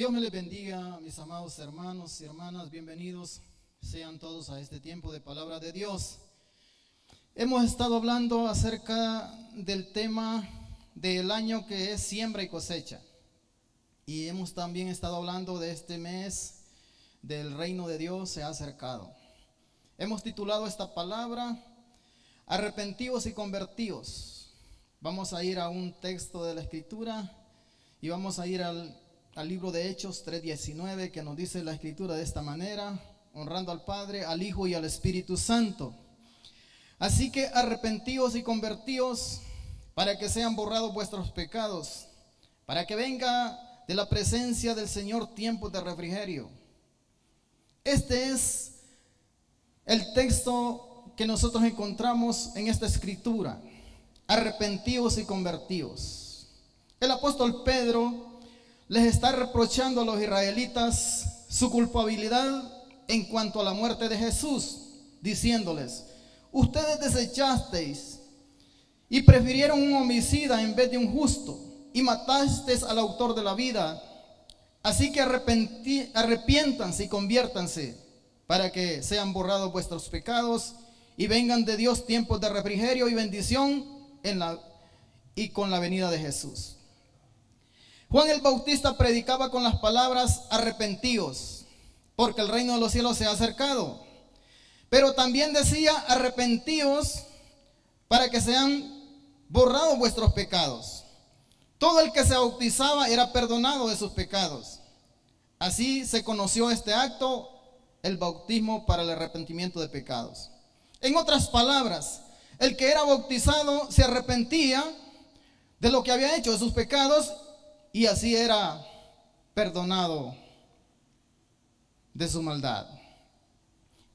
Dios me les bendiga, mis amados hermanos y hermanas, bienvenidos sean todos a este tiempo de palabra de Dios. Hemos estado hablando acerca del tema del año que es siembra y cosecha. Y hemos también estado hablando de este mes del reino de Dios se ha acercado. Hemos titulado esta palabra arrepentidos y convertidos. Vamos a ir a un texto de la Escritura y vamos a ir al libro de Hechos 3:19, que nos dice la Escritura de esta manera: honrando al Padre, al Hijo y al Espíritu Santo. Así que arrepentidos y convertidos para que sean borrados vuestros pecados, para que venga de la presencia del Señor tiempos de refrigerio. Este es el texto que nosotros encontramos en esta Escritura: arrepentidos y convertidos. El apóstol Pedro les está reprochando a los israelitas su culpabilidad en cuanto a la muerte de Jesús, diciéndoles: ustedes desechasteis y prefirieron un homicida en vez de un justo, y matasteis al autor de la vida. Así que arrepiéntanse y conviértanse, para que sean borrados vuestros pecados y vengan de Dios tiempos de refrigerio y bendición y con la venida de Jesús. Juan el Bautista predicaba con las palabras: arrepentíos, porque el reino de los cielos se ha acercado. Pero también decía: arrepentíos para que sean borrados vuestros pecados. Todo el que se bautizaba era perdonado de sus pecados. Así se conoció este acto, el bautismo para el arrepentimiento de pecados. En otras palabras, el que era bautizado se arrepentía de lo que había hecho, de sus pecados, y así era perdonado de su maldad.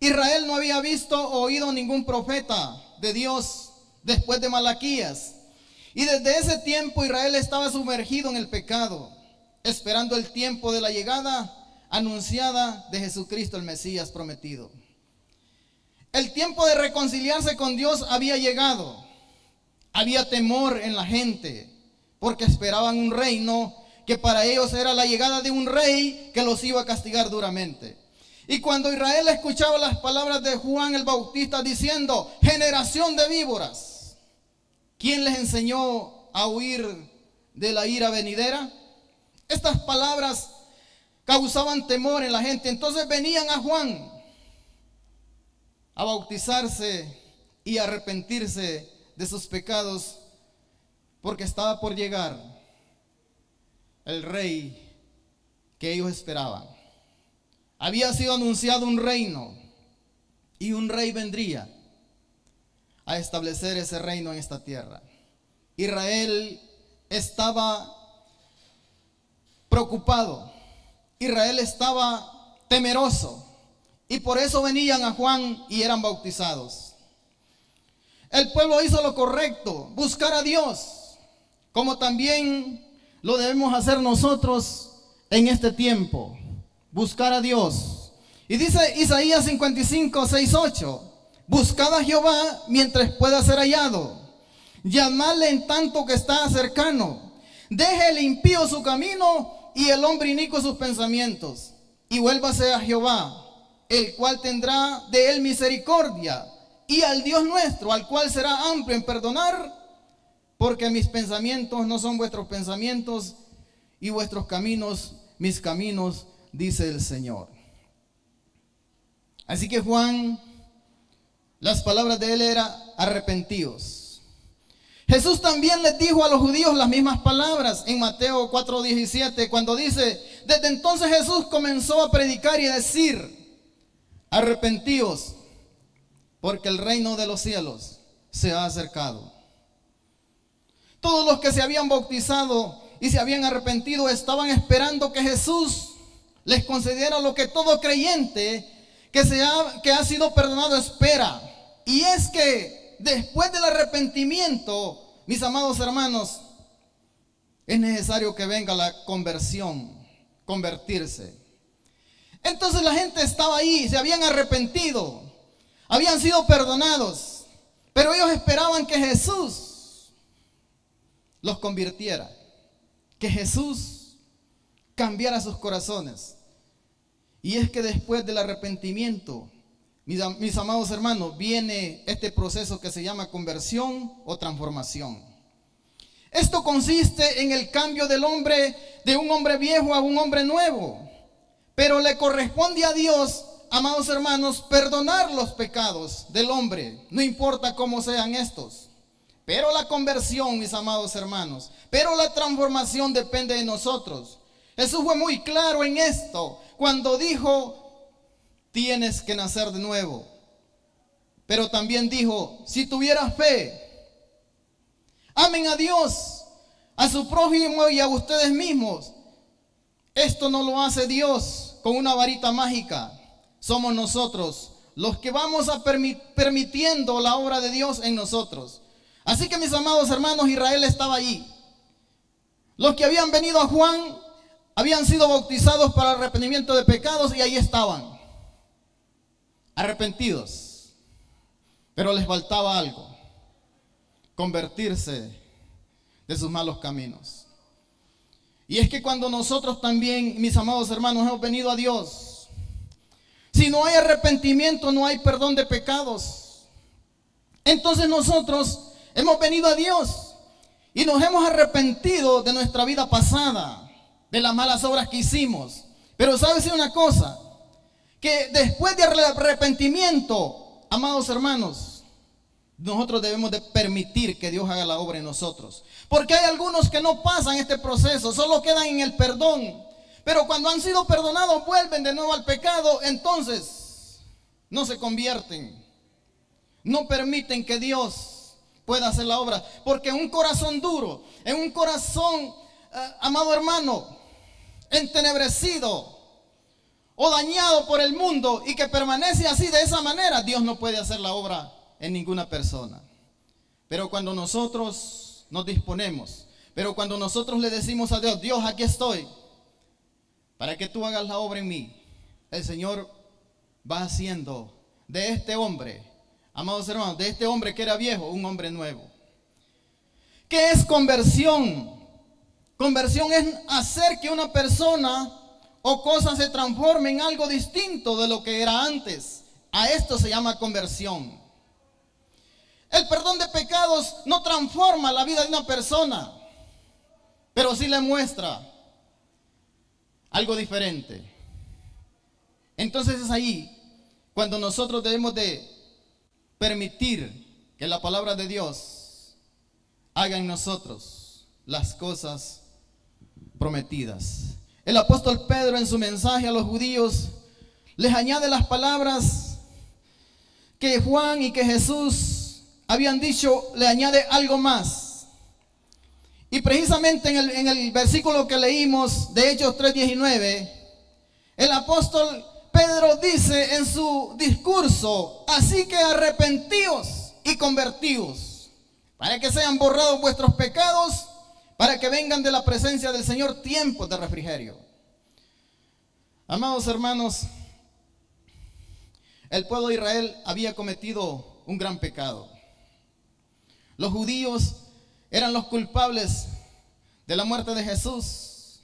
Israel no había visto o oído ningún profeta de Dios después de Malaquías. Y desde ese tiempo Israel estaba sumergido en el pecado, esperando el tiempo de la llegada anunciada de Jesucristo, el Mesías prometido. El tiempo de reconciliarse con Dios había llegado. Había temor en la gente, porque esperaban un reino que para ellos era la llegada de un rey que los iba a castigar duramente. Y cuando Israel escuchaba las palabras de Juan el Bautista diciendo: generación de víboras, ¿quién les enseñó a huir de la ira venidera? Estas palabras causaban temor en la gente. Entonces venían a Juan a bautizarse y a arrepentirse de sus pecados, porque estaba por llegar el rey que ellos esperaban. Había sido anunciado un reino, y un rey vendría a establecer ese reino en esta tierra. Israel estaba preocupado, Israel estaba temeroso, y por eso venían a Juan y eran bautizados. El pueblo hizo lo correcto, buscar a Dios, como también lo debemos hacer nosotros en este tiempo, buscar a Dios. Y dice Isaías 55, 6, 8: buscad a Jehová mientras pueda ser hallado, llamadle en tanto que está cercano. Deje el impío su camino y el hombre inicuo sus pensamientos, y vuélvase a Jehová, el cual tendrá de él misericordia, y al Dios nuestro, al cual será amplio en perdonar, porque mis pensamientos no son vuestros pensamientos, y vuestros caminos mis caminos, dice el Señor. Así que Juan, las palabras de él eran: arrepentidos. Jesús también les dijo a los judíos las mismas palabras en Mateo 4:17, cuando dice: desde entonces Jesús comenzó a predicar y a decir: arrepentidos, porque el reino de los cielos se ha acercado. Todos los que se habían bautizado y se habían arrepentido estaban esperando que Jesús les concediera lo que todo creyente que ha sido perdonado espera. Y es que después del arrepentimiento, mis amados hermanos, es necesario que venga la conversión, convertirse. Entonces la gente estaba ahí, se habían arrepentido, habían sido perdonados, pero ellos esperaban que Jesús los convirtiera, que Jesús cambiara sus corazones. Y es que después del arrepentimiento, mis amados hermanos, viene este proceso que se llama conversión o transformación. Esto consiste en el cambio del hombre, de un hombre viejo a un hombre nuevo. Pero le corresponde a Dios, amados hermanos, perdonar los pecados del hombre, no importa cómo sean estos. Pero la conversión, mis amados hermanos, pero la transformación depende de nosotros. Jesús fue muy claro en esto cuando dijo, tienes que nacer de nuevo. Pero también dijo, si tuvieras fe, amen a Dios, a su prójimo y a ustedes mismos. Esto no lo hace Dios con una varita mágica. Somos nosotros los que vamos a permitiendo la obra de Dios en nosotros. Así que mis amados hermanos, Israel estaba allí. Los que habían venido a Juan habían sido bautizados para el arrepentimiento de pecados y ahí estaban, arrepentidos. Pero les faltaba algo: convertirse de sus malos caminos. Y es que cuando nosotros también, mis amados hermanos, hemos venido a Dios, si no hay arrepentimiento, no hay perdón de pecados. Entonces nosotros hemos venido a Dios y nos hemos arrepentido de nuestra vida pasada, de las malas obras que hicimos. Pero ¿sabes una cosa? Que después del arrepentimiento, amados hermanos, nosotros debemos de permitir que Dios haga la obra en nosotros. Porque hay algunos que no pasan este proceso, solo quedan en el perdón. Pero cuando han sido perdonados, vuelven de nuevo al pecado, entonces no se convierten. No permiten que Dios pueda hacer la obra. Porque en un corazón duro, en un corazón, amado hermano, entenebrecido o dañado por el mundo y que permanece así de esa manera, Dios no puede hacer la obra en ninguna persona. Pero cuando nosotros nos disponemos, pero cuando nosotros le decimos a Dios, Dios, aquí estoy, para que tú hagas la obra en mí, el Señor va haciendo de este hombre, amados hermanos, de este hombre que era viejo, un hombre nuevo. ¿Qué es conversión? Conversión es hacer que una persona o cosa se transforme en algo distinto de lo que era antes. A esto se llama conversión. El perdón de pecados no transforma la vida de una persona, pero sí le muestra algo diferente. Entonces es ahí cuando nosotros debemos de permitir que la palabra de Dios haga en nosotros las cosas prometidas. El apóstol Pedro en su mensaje a los judíos les añade las palabras que Juan y que Jesús habían dicho, le añade algo más. Y precisamente en el versículo que leímos de Hechos 3:19, el apóstol Pedro dice en su discurso, así que arrepentíos y convertíos, para que sean borrados vuestros pecados, para que vengan de la presencia del Señor tiempos de refrigerio. Amados hermanos, el pueblo de Israel había cometido un gran pecado. Los judíos eran los culpables de la muerte de Jesús.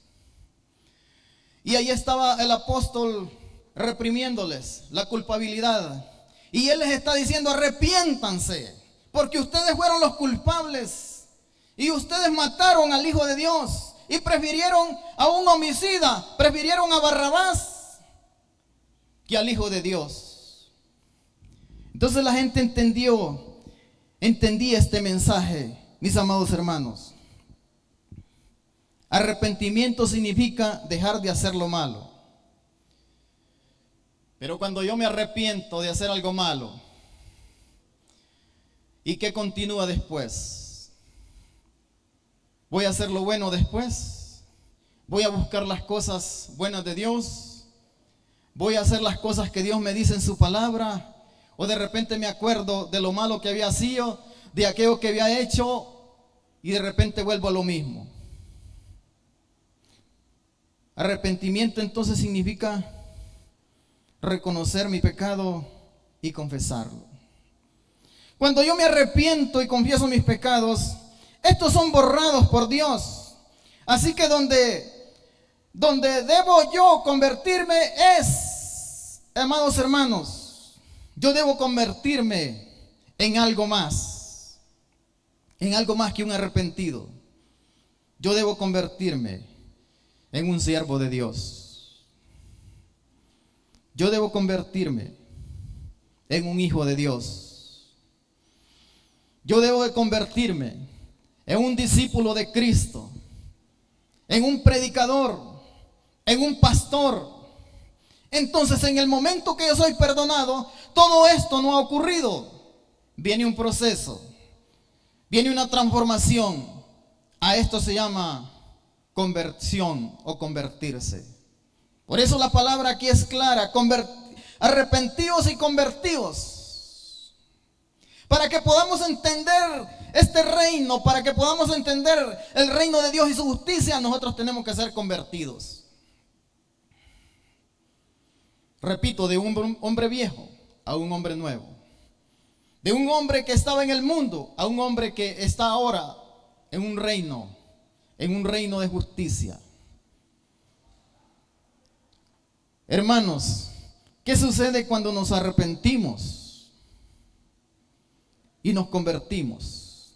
Y ahí estaba el apóstol reprimiéndoles la culpabilidad. Y él les está diciendo, arrepiéntanse, porque ustedes fueron los culpables. Y ustedes mataron al Hijo de Dios y prefirieron a un homicida, prefirieron a Barrabás que al Hijo de Dios. Entonces la gente entendía este mensaje, mis amados hermanos. Arrepentimiento significa dejar de hacer lo malo. Pero cuando yo me arrepiento de hacer algo malo, ¿y qué continúa después? ¿Voy a hacer lo bueno después? ¿Voy a buscar las cosas buenas de Dios? ¿Voy a hacer las cosas que Dios me dice en su palabra? ¿O de repente me acuerdo de lo malo que había sido, de aquello que había hecho, y de repente vuelvo a lo mismo? Arrepentimiento entonces significa reconocer mi pecado y confesarlo. Cuando yo me arrepiento y confieso mis pecados, estos son borrados por Dios. Así que donde Donde debo yo convertirme es, amados hermanos, yo debo convertirme en algo más que un arrepentido. Yo debo convertirme en un siervo de Dios. Yo debo convertirme en un hijo de Dios. Yo debo de convertirme en un discípulo de Cristo, en un predicador, en un pastor. Entonces, en el momento que yo soy perdonado, todo esto no ha ocurrido. Viene un proceso, viene una transformación. A esto se llama conversión o convertirse. Por eso la palabra aquí es clara: arrepentidos y convertidos. Para que podamos entender este reino, para que podamos entender el reino de Dios y su justicia, nosotros tenemos que ser convertidos. Repito, de un hombre viejo a un hombre nuevo. De un hombre que estaba en el mundo a un hombre que está ahora en un reino de justicia. Hermanos, ¿qué sucede cuando nos arrepentimos y nos convertimos?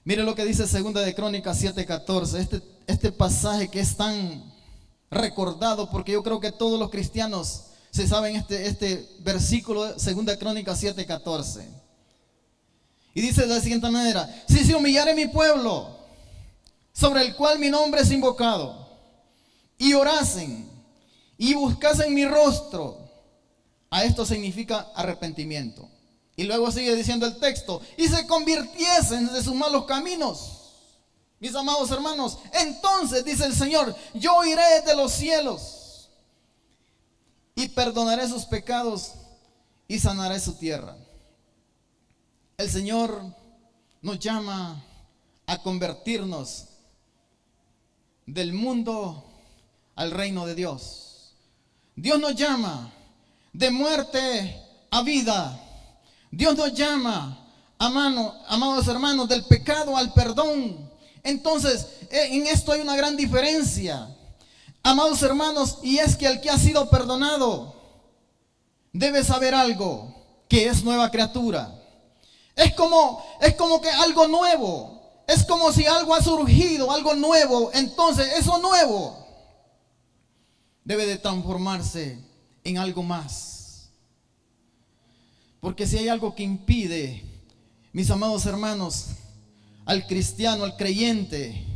Mire lo que dice 2 de Crónicas 7:14, este pasaje que es tan recordado, porque yo creo que todos los cristianos se saben este versículo, 2 de Crónicas 7:14. Y dice de la siguiente manera: si se humillare mi pueblo, sobre el cual mi nombre es invocado, y orasen y buscasen mi rostro. A esto significa arrepentimiento. Y luego sigue diciendo el texto: y se convirtiesen de sus malos caminos. Mis amados hermanos, entonces dice el Señor: yo iré de los cielos y perdonaré sus pecados y sanaré su tierra. El Señor nos llama a convertirnos del mundo al reino de Dios. Dios nos llama de muerte a vida. Dios nos llama, amados hermanos, del pecado al perdón. Entonces, en esto hay una gran diferencia, amados hermanos, y es que el que ha sido perdonado debe saber algo, que es nueva criatura. Es como que algo nuevo. Es como si algo ha surgido, algo nuevo. Entonces, eso nuevo debe de transformarse en algo más. Porque si hay algo que impide, mis amados hermanos, al cristiano, al creyente,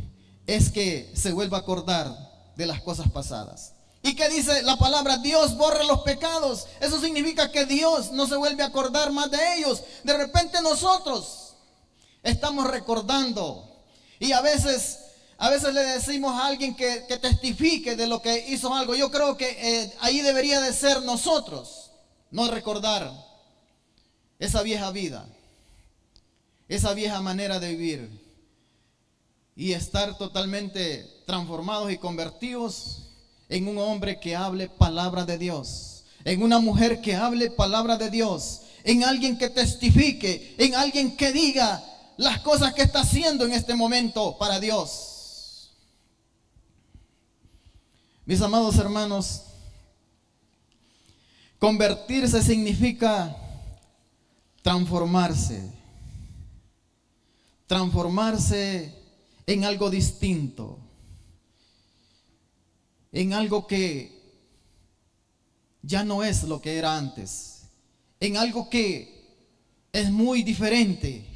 es que se vuelva a acordar de las cosas pasadas. ¿Y qué dice la palabra? Dios borra los pecados. Eso significa que Dios no se vuelve a acordar más de ellos. De repente nosotros estamos recordando, y a veces le decimos a alguien que testifique de lo que hizo algo. Yo creo que ahí debería de ser nosotros, no recordar esa vieja vida, esa vieja manera de vivir, y estar totalmente transformados y convertidos en un hombre que hable palabra de Dios, en una mujer que hable palabra de Dios, en alguien que testifique, en alguien que diga las cosas que está haciendo en este momento para Dios. Mis amados hermanos, convertirse significa transformarse en algo distinto, en algo que ya no es lo que era antes, en algo que es muy diferente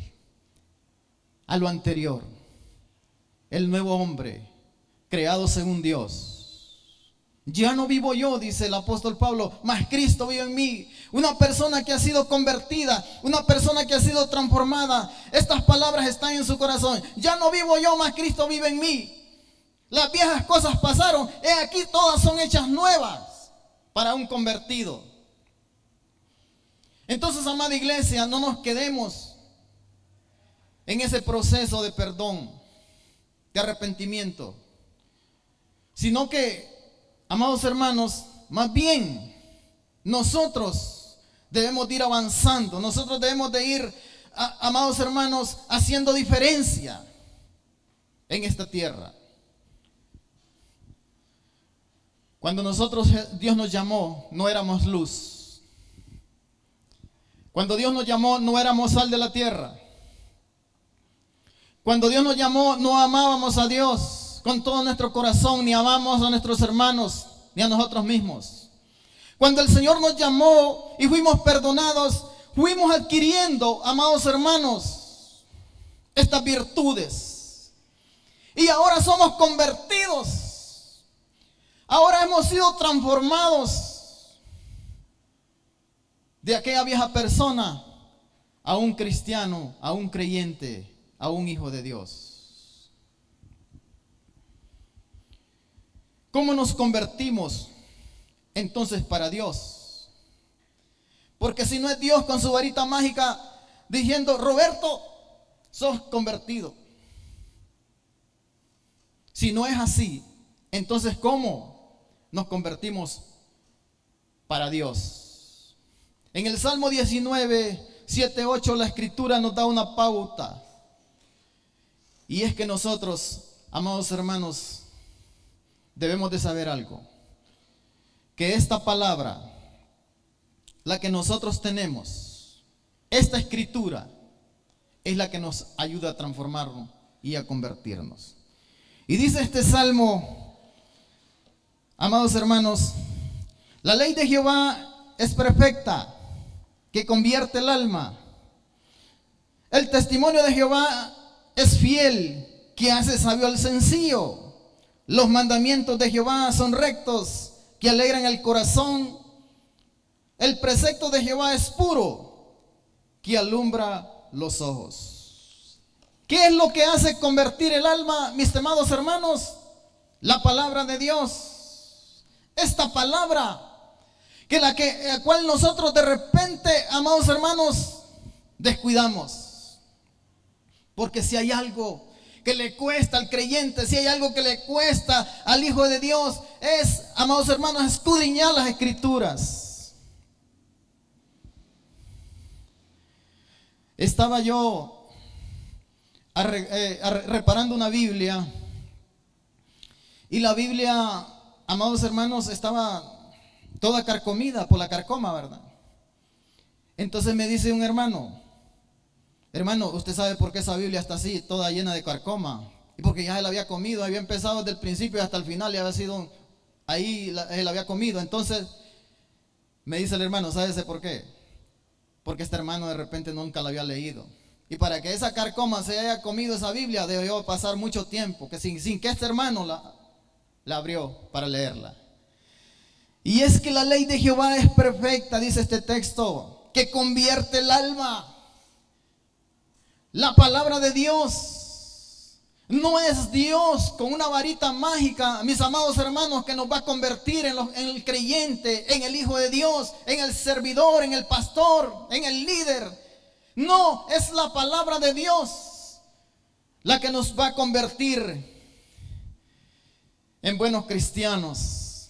a lo anterior. El nuevo hombre, creado según Dios. Ya no vivo yo, dice el apóstol Pablo, mas Cristo vive en mí. Una persona que ha sido convertida, una persona que ha sido transformada. Estas palabras están en su corazón. Ya no vivo yo, mas Cristo vive en mí. Las viejas cosas pasaron, he aquí todas son hechas nuevas para un convertido. Entonces, amada iglesia, no nos quedemos en ese proceso de perdón, de arrepentimiento, sino que, amados hermanos, más bien nosotros debemos de ir avanzando. Nosotros debemos de ir, amados hermanos, haciendo diferencia en esta tierra. Cuando Dios nos llamó, no éramos luz. Cuando Dios nos llamó, no éramos sal de la tierra. Cuando Dios nos llamó, no amábamos a Dios con todo nuestro corazón, ni amamos a nuestros hermanos, ni a nosotros mismos. Cuando el Señor nos llamó y fuimos perdonados, fuimos adquiriendo, amados hermanos, estas virtudes. Y ahora somos convertidos. Ahora hemos sido transformados de aquella vieja persona a un cristiano, a un creyente, a un hijo de Dios. ¿Cómo nos convertimos entonces para Dios? Porque si no es Dios con su varita mágica diciendo, Roberto, sos convertido. Si no es así, entonces ¿cómo nos convertimos para Dios? En el Salmo 19, 7, 8, la Escritura nos da una pauta. Y es que nosotros, amados hermanos, debemos de saber algo. Que esta palabra, la que nosotros tenemos, esta Escritura, es la que nos ayuda a transformarnos y a convertirnos. Y dice este Salmo, amados hermanos, la ley de Jehová es perfecta, que convierte el alma. El testimonio de Jehová es fiel, que hace sabio al sencillo. Los mandamientos de Jehová son rectos, que alegran el corazón. El precepto de Jehová es puro, que alumbra los ojos. ¿Qué es lo que hace convertir el alma, mis amados hermanos? La palabra de Dios. Esta palabra, la cual nosotros de repente, amados hermanos, descuidamos. Porque si hay algo que le cuesta al creyente, si hay algo que le cuesta al Hijo de Dios, es, amados hermanos, escudriñar las Escrituras. Estaba yo reparando una Biblia, y la Biblia, amados hermanos, estaba toda carcomida por la carcoma, ¿verdad? Entonces me dice un hermano, usted sabe por qué esa Biblia está así, toda llena de carcoma. Y porque ya él había comido, había empezado desde el principio hasta el final y había sido, él había comido. Entonces me dice el hermano, ¿sabes por qué? Porque este hermano de repente nunca la había leído. Y para que esa carcoma se haya comido esa Biblia, debió pasar mucho tiempo, que sin que este hermano la abrió para leerla. Y es que la ley de Jehová es perfecta, dice este texto, que convierte el alma. La palabra de Dios no es Dios con una varita mágica, mis amados hermanos, que nos va a convertir en el creyente, en el Hijo de Dios, en el servidor, en el pastor, en el líder. No, es la palabra de Dios la que nos va a convertir en buenos cristianos,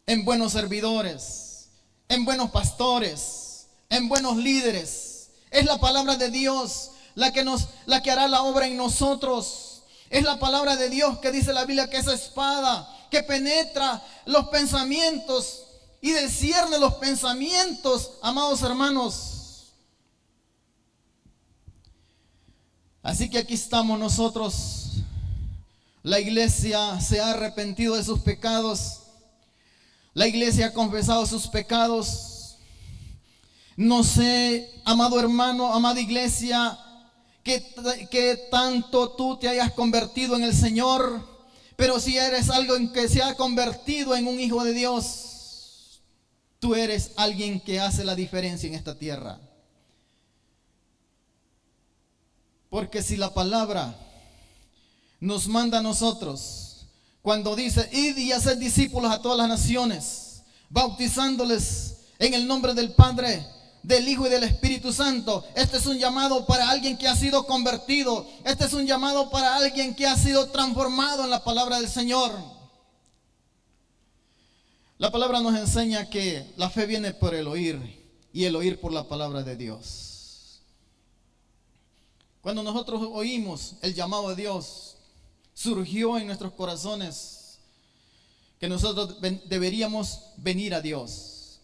en buenos servidores, en buenos pastores, en buenos líderes. Es la palabra de Dios la que hará la obra en nosotros. Es la palabra de Dios que dice la Biblia que es espada, que penetra los pensamientos y discierne los pensamientos, amados hermanos. Así que aquí estamos nosotros. La iglesia se ha arrepentido de sus pecados. La iglesia ha confesado sus pecados. No sé, amado hermano, amada iglesia, que tanto tú te hayas convertido en el Señor, pero si eres alguien que se ha convertido en un hijo de Dios, tú eres alguien que hace la diferencia en esta tierra. Porque si la palabra nos manda a nosotros, cuando dice, id y haced discípulos a todas las naciones, bautizándoles en el nombre del Padre, del Hijo y del Espíritu Santo. Este es un llamado para alguien que ha sido convertido. Este es un llamado para alguien que ha sido transformado en la palabra del Señor. La palabra nos enseña que la fe viene por el oír y el oír por la palabra de Dios. Cuando nosotros oímos el llamado de Dios, surgió en nuestros corazones que nosotros deberíamos venir a Dios.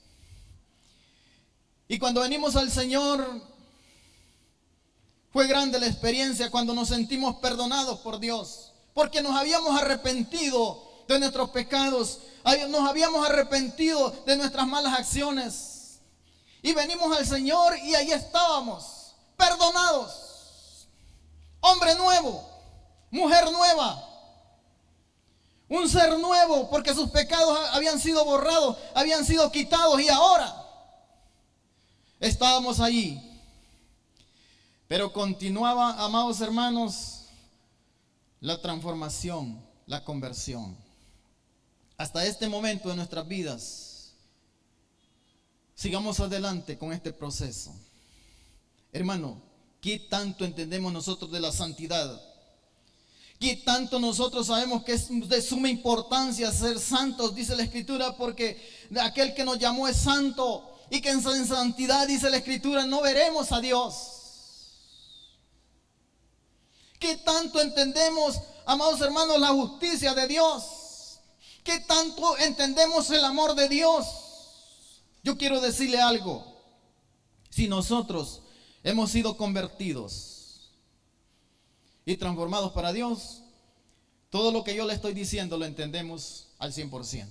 Y cuando venimos al Señor, fue grande la experiencia cuando nos sentimos perdonados por Dios, porque nos habíamos arrepentido de nuestros pecados, nos habíamos arrepentido de nuestras malas acciones. Y venimos al Señor y ahí estábamos, perdonados. Hombre nuevo, mujer nueva, un ser nuevo, porque sus pecados habían sido borrados, habían sido quitados y ahora estábamos allí. Pero continuaba, amados hermanos, la transformación, la conversión. Hasta este momento de nuestras vidas, sigamos adelante con este proceso. Hermano, ¿qué tanto entendemos nosotros de la santidad? ¿Qué tanto nosotros sabemos que es de suma importancia ser santos? Dice la Escritura, porque aquel que nos llamó es santo, y que en santidad, dice la Escritura, no veremos a Dios. ¿Qué tanto entendemos, amados hermanos, la justicia de Dios? ¿Qué tanto entendemos el amor de Dios? Yo quiero decirle algo. Si nosotros hemos sido convertidos y transformados para Dios, todo lo que yo le estoy diciendo lo entendemos al 100%.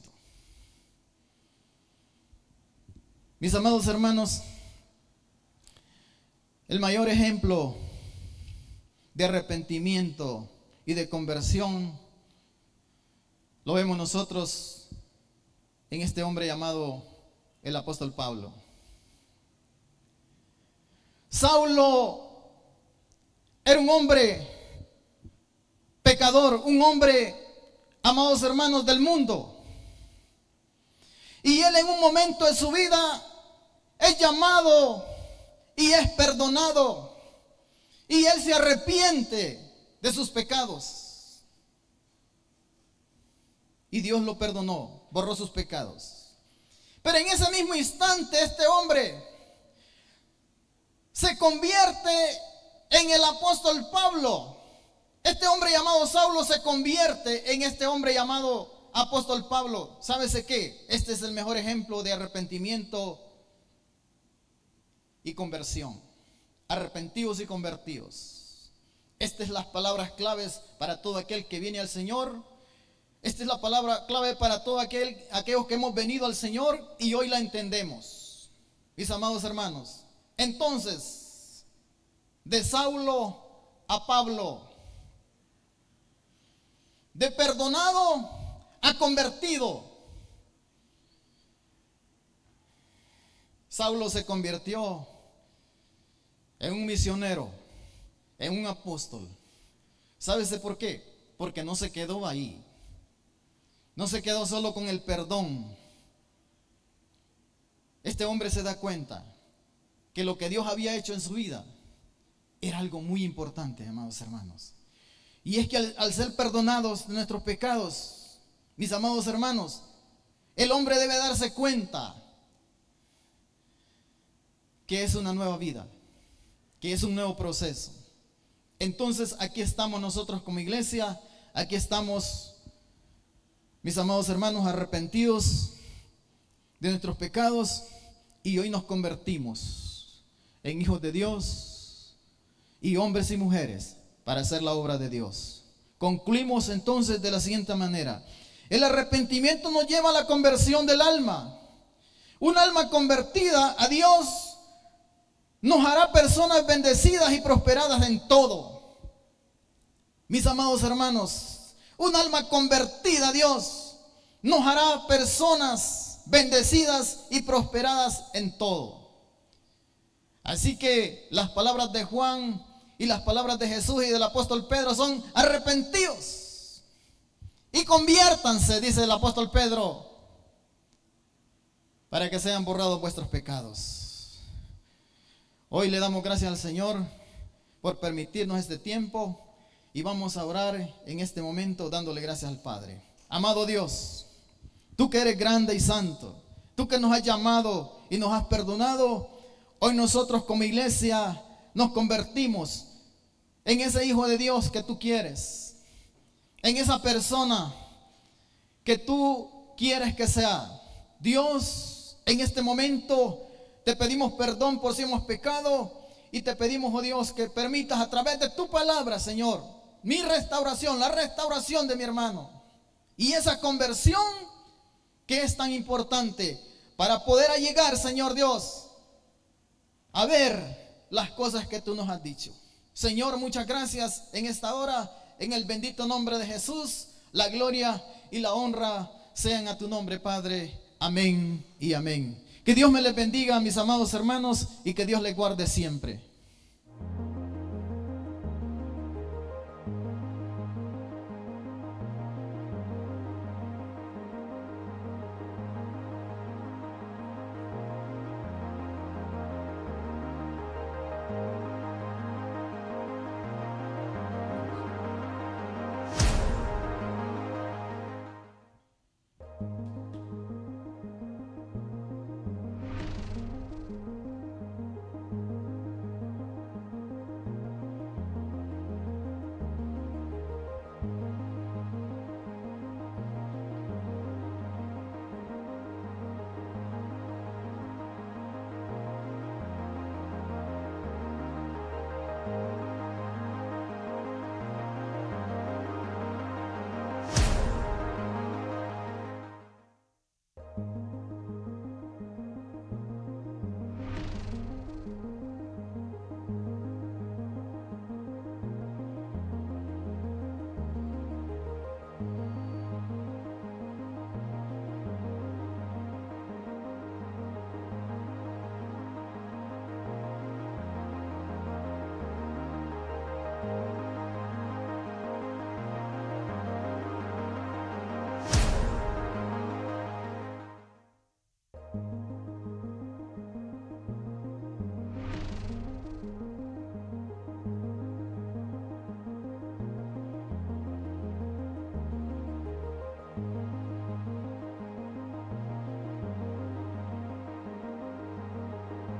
Mis amados hermanos, el mayor ejemplo de arrepentimiento y de conversión lo vemos nosotros en este hombre llamado el apóstol Pablo. Saulo era un hombre pecador, un hombre, amados hermanos, del mundo. Y él en un momento de su vida es llamado y es perdonado. Y él se arrepiente de sus pecados. Y Dios lo perdonó, borró sus pecados. Pero en ese mismo instante este hombre se convierte en el apóstol Pablo. Este hombre llamado Saulo se convierte en este hombre llamado apóstol Pablo. ¿Sábese qué? Este es el mejor ejemplo de arrepentimiento y conversión. Arrepentidos y convertidos. Estas son las palabras claves para todo aquel que viene al Señor. Esta es la palabra clave para todos aquellos que hemos venido al Señor y hoy la entendemos. Mis amados hermanos, entonces, de Saulo a Pablo, de perdonado a convertido. Saulo se convirtió en un misionero, en un apóstol. ¿Sabes por qué? Porque no se quedó ahí. No se quedó solo con el perdón. Este hombre se da cuenta que lo que Dios había hecho en su vida era algo muy importante, amados hermanos. Y es que al ser perdonados de nuestros pecados, mis amados hermanos, el hombre debe darse cuenta que es una nueva vida, que es un nuevo proceso. Entonces aquí estamos nosotros como iglesia, aquí estamos, mis amados hermanos, arrepentidos de nuestros pecados y hoy nos convertimos en hijos de Dios y hombres y mujeres para hacer la obra de Dios. Concluimos entonces de la siguiente manera: el arrepentimiento nos lleva a la conversión del alma. Un alma convertida a Dios nos hará personas bendecidas y prosperadas en todo. Mis amados hermanos, un alma convertida a Dios nos hará personas bendecidas y prosperadas en todo. Así que las palabras de Juan y las palabras de Jesús y del apóstol Pedro son: arrepentidos y conviértanse, dice el apóstol Pedro, para que sean borrados vuestros pecados. Hoy le damos gracias al Señor por permitirnos este tiempo y vamos a orar en este momento dándole gracias al Padre. Amado Dios, tú que eres grande y santo, tú que nos has llamado y nos has perdonado, hoy nosotros como iglesia nos convertimos en ese hijo de Dios que tú quieres, en esa persona que tú quieres que sea. Dios, en este momento te pedimos perdón por si hemos pecado y te pedimos, oh Dios, que permitas a través de tu palabra, Señor, mi restauración, la restauración de mi hermano y esa conversión que es tan importante para poder llegar, Señor Dios, a ver las cosas que tú nos has dicho. Señor, muchas gracias en esta hora, en el bendito nombre de Jesús. La gloria y la honra sean a tu nombre, Padre. Amén y amén. Que Dios me les bendiga, mis amados hermanos, y que Dios les guarde siempre.